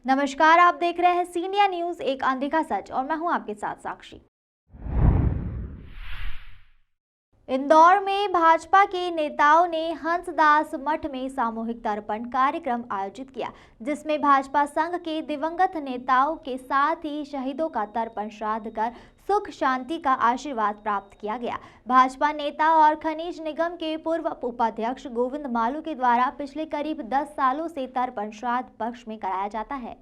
नमस्कार, आप देख रहे हैं सीनियर न्यूज एक अनदेखा सच और मैं हूं आपके साथ साक्षी। इंदौर में भाजपा के नेताओं ने हंसदास मठ में सामूहिक तर्पण कार्यक्रम आयोजित किया, जिसमें भाजपा संघ के दिवंगत नेताओं के साथ ही शहीदों का तर्पण श्राद्ध कर सुख शांति का आशीर्वाद प्राप्त किया गया। भाजपा नेता और खनिज निगम के पूर्व उपाध्यक्ष गोविंद मालू के द्वारा पिछले करीब 10 सालों से तर्पण श्राद्ध पक्ष में कराया जाता है।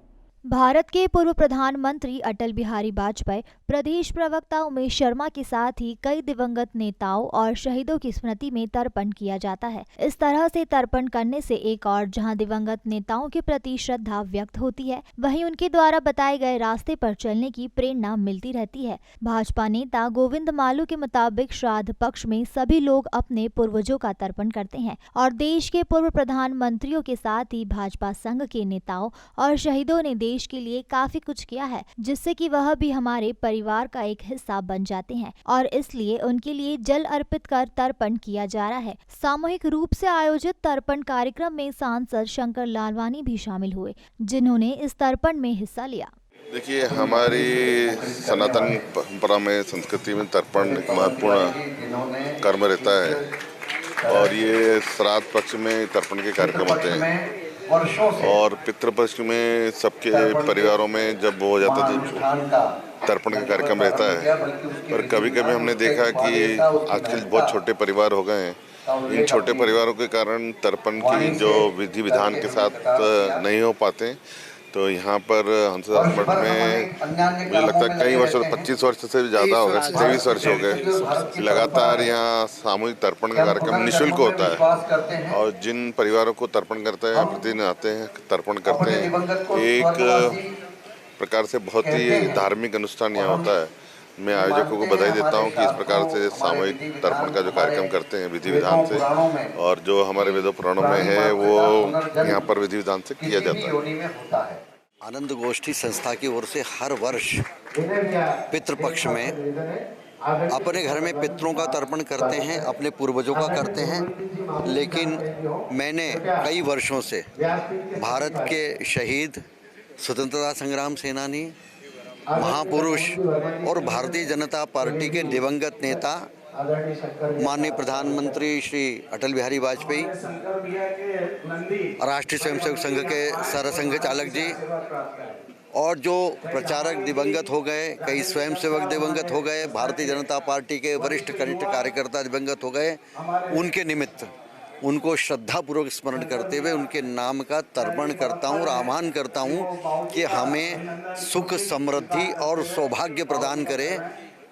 भारत के पूर्व प्रधानमंत्री अटल बिहारी वाजपेयी, प्रदेश प्रवक्ता उमेश शर्मा के साथ ही कई दिवंगत नेताओं और शहीदों की स्मृति में तर्पण किया जाता है। इस तरह से तर्पण करने से एक और जहां दिवंगत नेताओं के प्रति श्रद्धा व्यक्त होती है, वहीं उनके द्वारा बताए गए रास्ते पर चलने की प्रेरणा मिलती रहती है। भाजपा नेता गोविंद मालू के मुताबिक श्राद्ध पक्ष में सभी लोग अपने पूर्वजों का तर्पण करते हैं और देश के पूर्व प्रधानमंत्रियों के साथ ही भाजपा संघ के नेताओं और शहीदों ने देश के लिए काफी कुछ किया है, जिससे कि वह भी हमारे परिवार का एक हिस्सा बन जाते हैं और इसलिए उनके लिए जल अर्पित कर तर्पण किया जा रहा है। सामूहिक रूप से आयोजित तर्पण कार्यक्रम में सांसद शंकर लालवानी भी शामिल हुए, जिन्होंने इस तर्पण में हिस्सा लिया। देखिए, हमारी सनातन परंपरा में, संस्कृति में तर्पण एक महत्वपूर्ण कर्म रहता है और ये श्राद्ध पक्ष में तर्पण के कार्यक्रम होते हैं और पितृपक्ष में सबके परिवारों में जब हो जाता है तो तर्पण का कार्यक्रम रहता है। पर कभी कभी हमने देखा कि आजकल बहुत छोटे परिवार हो गए हैं। इन छोटे परिवारों के कारण तर्पण की जो विधि विधान के साथ नहीं हो पाते, तो यहाँ पर हंसदास मठ में मुझे लगता है कई वर्षों, 25 वर्ष से ज़्यादा हो गए, 23 वर्ष हो गए, लगातार यहाँ सामूहिक तर्पण का कार्यक्रम निःशुल्क होता है और जिन परिवारों को तर्पण करते हैं, प्रतिदिन आते हैं, तर्पण करते हैं। एक प्रकार से बहुत ही धार्मिक अनुष्ठान यहाँ होता है। मैं आयोजकों को बधाई देता हूँ कि इस प्रकार से सामूहिक तर्पण का जो कार्यक्रम करते हैं विधि विधान से, और जो हमारे वेदों पुराणों में है वो यहाँ पर विधि विधान से किया जाता है। आनंद गोष्ठी संस्था की ओर से हर वर्ष पितृपक्ष में अपने घर में पितरों का तर्पण करते हैं, अपने पूर्वजों का करते हैं। लेकिन मैंने कई वर्षों से भारत के शहीद, स्वतंत्रता संग्राम सेनानी, महापुरुष और भारतीय जनता पार्टी के दिवंगत नेता माननीय प्रधानमंत्री श्री अटल बिहारी वाजपेयी, राष्ट्रीय स्वयंसेवक संघ के सरसंघ चालक जी और जो प्रचारक दिवंगत हो गए, कई स्वयंसेवक दिवंगत हो गए, भारतीय जनता पार्टी के वरिष्ठ कनिष्ठ कार्यकर्ता दिवंगत हो गए, उनके निमित्त उनको श्रद्धापूर्वक स्मरण करते हुए उनके नाम का तर्पण करता हूँ और आह्वान करता हूँ कि हमें सुख, समृद्धि और सौभाग्य प्रदान करे,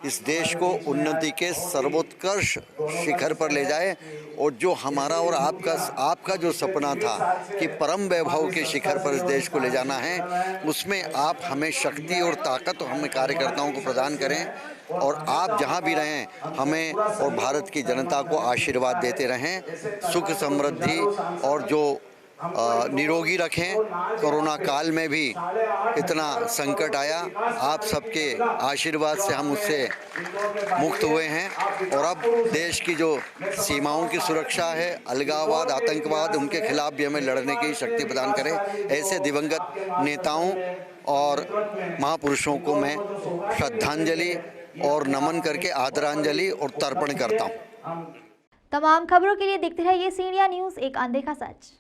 इस देश को उन्नति के सर्वोत्कर्ष शिखर पर ले जाए और जो हमारा और आपका जो सपना था कि परम वैभव के शिखर पर इस देश को ले जाना है, उसमें आप हमें शक्ति और ताकत हमें कार्यकर्ताओं को प्रदान करें और आप जहां भी रहें हमें और भारत की जनता को आशीर्वाद देते रहें, सुख समृद्धि और जो निरोगी रखें। कोरोना काल में भी इतना संकट आया, आप सबके आशीर्वाद से हम उससे मुक्त हुए हैं और अब देश की जो सीमाओं की सुरक्षा है, अलगाववाद, आतंकवाद, उनके खिलाफ भी हमें लड़ने की शक्ति प्रदान करें। ऐसे दिवंगत नेताओं और महापुरुषों को मैं श्रद्धांजलि और नमन करके आदरांजलि और तर्पण करता हूँ। तमाम खबरों के लिए देखते रहिए सीनियर न्यूज एक अनदेखा सच।